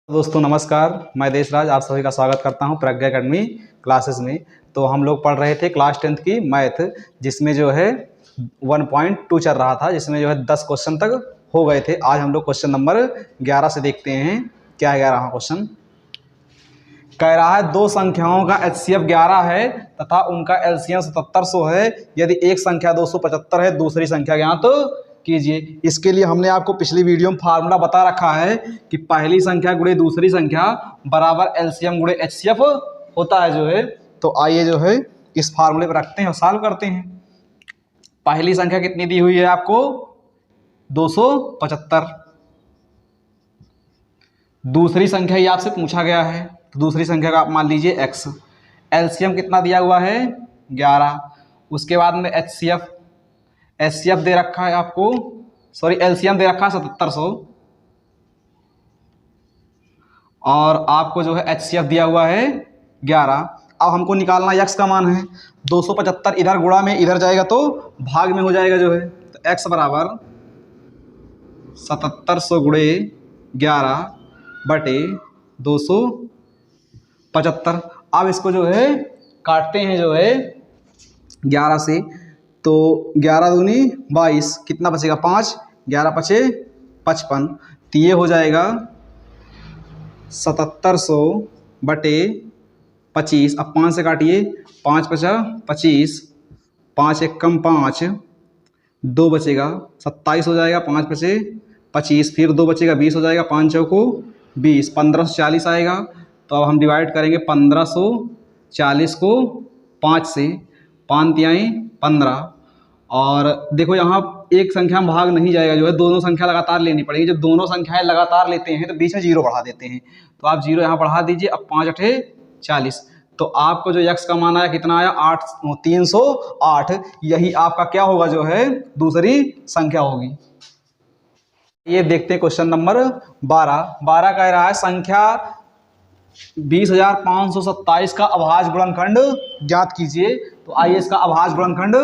दोस्तों नमस्कार, मैं देशराज आप सभी का स्वागत करता हूं प्रज्ञा अकेडमी क्लासेस में। तो हम लोग पढ़ रहे थे क्लास 10th की मैथ, जिसमें जो है 1.2 चल रहा था, जिसमें जो है 10 क्वेश्चन तक हो गए थे। आज हम लोग क्वेश्चन नंबर 11 से देखते हैं क्या है 11वां क्वेश्चन। कह रहा है दो संख्याओं का HCF 11 है तथा उनका LCM 7700 है। यदि एक संख्या 275 है, दूसरी संख्या ज्ञात कीजिए। इसके लिए हमने आपको पिछली वीडियो में फार्मूला बता रखा है कि पहली संख्या गुणे दूसरी संख्या बराबर LCM गुणे HCF होता है जो है। तो आइए जो है इस फार्मूले पर रखते हैं और सॉल्व करते हैं। पहली संख्या कितनी दी हुई है आपको? 275। दूसरी संख्या ही आपसे पूछा गया है, तो दूसरी संख्या का आप मान लीजिए x। LCM कितना दिया हुआ है? 11। उसके बाद में HCF दे रखा है आपको, सॉरी LCM दे रखा है 7700, और आपको जो है HCF दिया हुआ है 11। अब हमको निकालना x का मान है। 275 इधर गुणा में इधर जाएगा तो भाग में हो जाएगा जो है। तो x बराबर 7700 गुणे 11 बटे 275। अब इसको जो है काटते हैं जो है 11 से, तो 11 दूनी 22, कितना बचेगा? 5, 11 पचे 55, तो ये हो जाएगा 7700 बटे 25। अब 5 से काटिए, 5 पचा 25, 5 एक कम 5, 2 बचेगा 27 हो जाएगा, 5 पचे 25, फिर 2 बचेगा 20 हो जाएगा, 5 चौको 20, 1540 आएगा। तो अब हम डिवाइड करेंगे 1540 को 5 से, 5 तिहाई 15, और देखो यहाँ एक संख्या में भाग नहीं जाएगा जो है, दोनों संख्या लगातार लेनी पड़ेगी। जब दोनों संख्याएं लगातार लेते हैं तो बीच में जीरो बढ़ा देते हैं, तो आप जीरो यहाँ बढ़ा दीजिए। अब 5 अठे 40, तो आपको जो x का मान आया कितना आया? 308। यही आपका क्या होगा जो है दूसरी संख्या होगी। ये देखते हैं क्वेश्चन नंबर 12 कह रहा है संख्या 20,527 का अभाज्य गुणनखंड ज्ञात कीजिए। तो आइए इसका अभाज्य गुणनखंड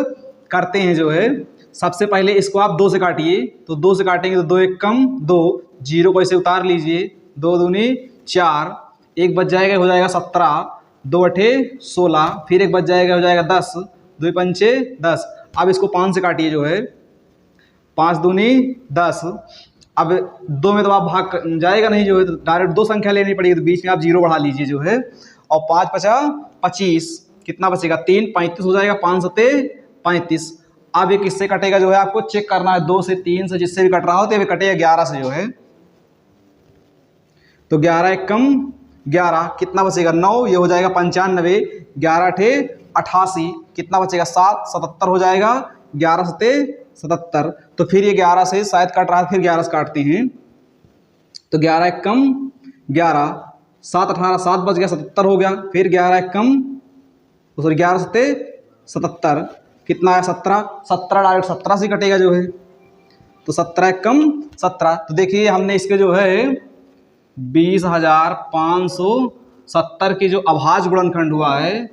करते हैं जो है। सबसे पहले इसको आप 2 से काटिए, तो 2 से काटेंगे तो 2 एक कम 2, जीरो को ऐसे उतार लीजिए, 2 दूनी 4, एक बच जाएगा हो जाएगा 17, 2 अठे 16, फिर एक बच जाएगा हो जाएगा 10, 2 पंचे 10। अब इसको 5 से काटिए जो है, 5 दूनी 10। अब 2 में तो आप भाग जाएगा नहीं जो है, तो डायरेक्ट 2 संख्या लेनी पड़ेगी, तो बीच में आप जीरो बढ़ा लीजिए जो है। और 5 पचा 25, कितना बचेगा? 3, 35 हो जाएगा, 5 सत्ते 35। अब ये किससे कटेगा जो है आपको चेक करना है, 2 से 3 से, जिससे भी कट रहा हो तो ये कटेगा 11 से जो है। तो 11 एक कम 11, कितना बचेगा? 9, ये हो जाएगा 95, 11 अठे 88, कितना बचेगा? 7, 77 हो जाएगा, 11 सत्ते 77। तो फिर ये 11 से शायद कट रहा है, फिर 11 से काटते हैं, तो 11 एक कम 11, 7 18, 7 बच गया 77 हो गया, फिर 11 एक कम, सॉरी 11 सत्ते 77, कितना है? 17, 17 डायरेक्ट 17 से कटेगा जो है। तो 17 एक कम 17। तो देखिए हमने इसके जो है 20,570 की जो अभाज्य गुणनखंड हुआ है,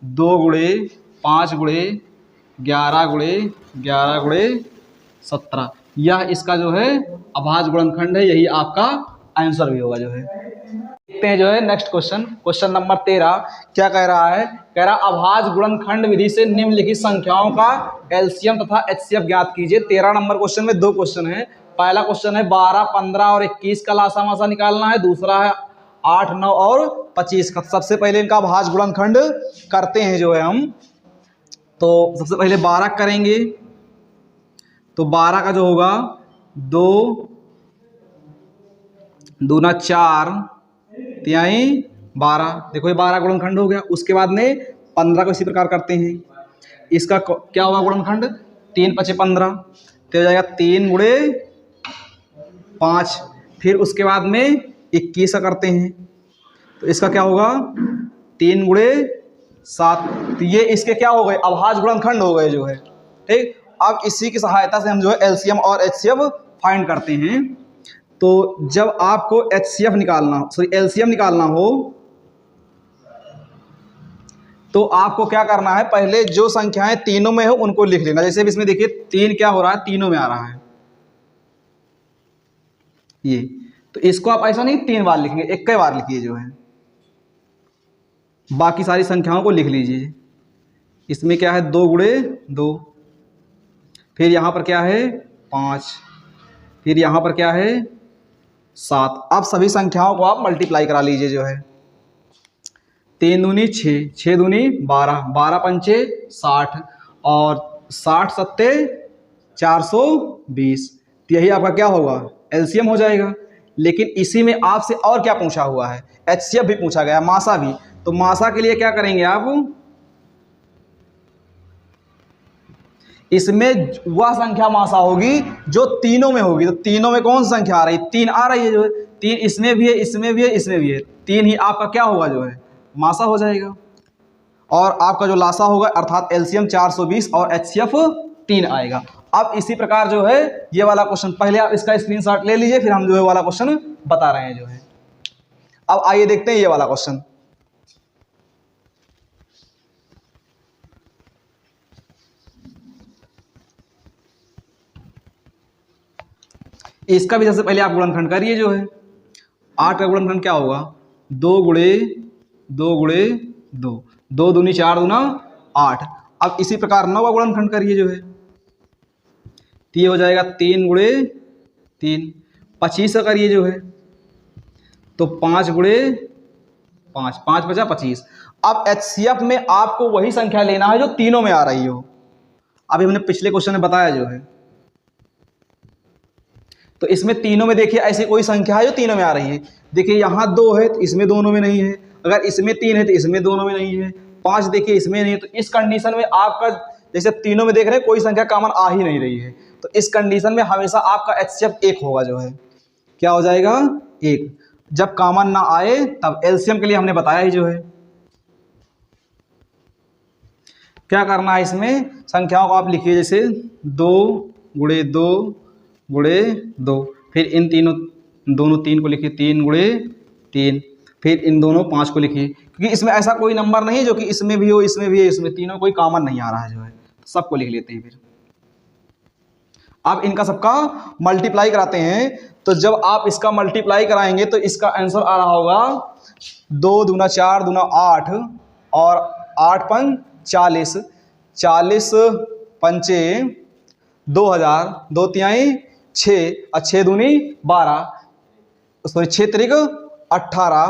2 गुणे 5 गुणे 11 गुणे 11 गुणे 17, यह इसका जो है अभाज्य गुणनखंड है। यही आपका आंसर भी होगा जो है। देखते हैं जो है नेक्स्ट क्वेश्चन नंबर 13 क्या कह रहा है? कह रहा अभाज्य गुणनखंड विधि से निम्नलिखित संख्याओं का LCM तथा HCF ज्ञात कीजिए। 13 नंबर क्वेश्चन में 2 क्वेश्चन है। पहला क्वेश्चन है 12, 15 और 21 का लासामासा निकालना है। दूसरा है 8, 9 और 25 का। सबसे पहले इनका अभाज्य गुणनखंड करते हैं जो है हम। तो सबसे पहले 12 करेंगे, तो 12 का जो होगा 2 दूना 4 तिहाई 12, देखो ये 12 गुणनखंड हो गया। उसके बाद में 15 को इसी प्रकार करते हैं। इसका क्या होगा गुणनखंड? 3 पचे 15, तो हो जाएगा 3 गुणे 5। फिर उसके बाद में 21 का करते हैं, तो इसका क्या होगा? 3 गुणे 7। तो ये इसके क्या हो गए? अभाज्य गुणनखंड हो गए जो है। ठीक, अब इसी की सहायता से हम जो है LCM और HCF फाइंड करते हैं। तो जब आपको HCF निकालना हो, सॉरी LCM निकालना हो, तो आपको क्या करना है? पहले जो संख्याएं तीनों में हो उनको लिख लेना। जैसे इसमें देखिए 3 क्या हो रहा है? तीनों में आ रहा है ये। तो इसको आप ऐसा नहीं 3 बार लिखेंगे, एक ही बार लिखिए जो है, बाकी सारी संख्याओं को लिख लीजिए। इसमें क्या है 2 गुणे 2, फिर यहाँ पर क्या है 5, फिर यहाँ पर क्या है 7। अब सभी संख्याओं को आप मल्टीप्लाई करा लीजिए जो है, 3 दूनी 6, 6 दूनी 12, 12 पंचे 60 और 60 सत्ते 420। तो यही आपका क्या होगा एलसीएम हो जाएगा। लेकिन इसी में आपसे और क्या पूछा हुआ है, एचसीएफ भी पूछा गया, मासा भी। तो मासा के लिए क्या करेंगे आप, इसमें वह संख्या मासा होगी जो तीनों में होगी। तो तीनों में कौन सी संख्या आ रही है, 3 आ रही है जो है, 3 इसमें भी है, इसमें भी है, इसमें भी है, 3 ही आपका क्या होगा जो है मासा हो जाएगा। और आपका जो लासा होगा अर्थात एलसीएम 420 और एचसीएफ 3 आएगा। अब इसी प्रकार जो है ये वाला क्वेश्चन, पहले आप इसका स्क्रीनशॉट ले लीजिए, फिर हम जो है वाला क्वेश्चन बता रहे हैं जो है। अब आइए देखते हैं ये वाला क्वेश्चन। इसका भी सबसे पहले आप गुणनखंड करिए जो है। 8 का गुणनखंड क्या होगा, 2 गुणे 2 गुणे 2, 2 दूनी 4 दूना 8। अब इसी प्रकार 9 का गुणनखंड करिए जो है, तो ये हो जाएगा 3 गुणे 3। 25 का करिए जो है, तो 5 गुणे 5, 5 बचा 25। अब एचसीएफ में आपको वही संख्या लेना है जो तीनों में आ रही हो। अभी हमने पिछले क्वेश्चन में बताया जो है, तो इसमें तीनों में देखिए ऐसी कोई संख्या है जो तीनों में आ रही है। देखिए यहाँ 2 है तो इसमें दोनों में नहीं है, अगर इसमें 3 है तो इसमें दोनों में नहीं है, 5 देखिए इसमें नहीं है। तो इस कंडीशन में आपका जैसे तीनों में देख रहे हैं कोई संख्या कॉमन आ ही नहीं रही है, तो इस कंडीशन में हमेशा आपका एचसीएफ 1 होगा जो है, क्या हो जाएगा 1। जब कॉमन ना आए तब एलसीएम के लिए हमने बताया ही जो है। क्या करना है, इसमें संख्याओं को आप लिखिए, जैसे 2 गुणे 2 गुणे 2, फिर इन दोनों 3 को लिखिए 3 गुणे 3, फिर इन दोनों 5 को लिखिए, क्योंकि इसमें ऐसा कोई नंबर नहीं है जो कि इसमें भी हो, इसमें भी है, इसमें तीनों कोई कॉमन नहीं आ रहा है जो है, तो सबको लिख लेते हैं। फिर अब इनका सबका मल्टीप्लाई कराते हैं। तो जब आप इसका मल्टीप्लाई कराएंगे तो इसका आंसर आ रहा होगा 2 दूना 4 दूना 8 और 8 पंच 40, 40 पंचे 2000, 2 तिहाई 6 और 6 दूनी 12, सॉरी 6 त्रिक 18।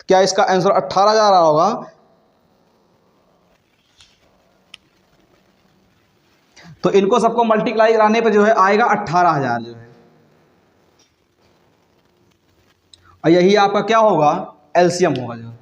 क्या इसका आंसर 18,000 आ रहा होगा। तो इनको सबको मल्टीप्लाई कराने पर जो है आएगा 18,000 जो है, और यही आपका क्या होगा एलसीएम होगा जो है।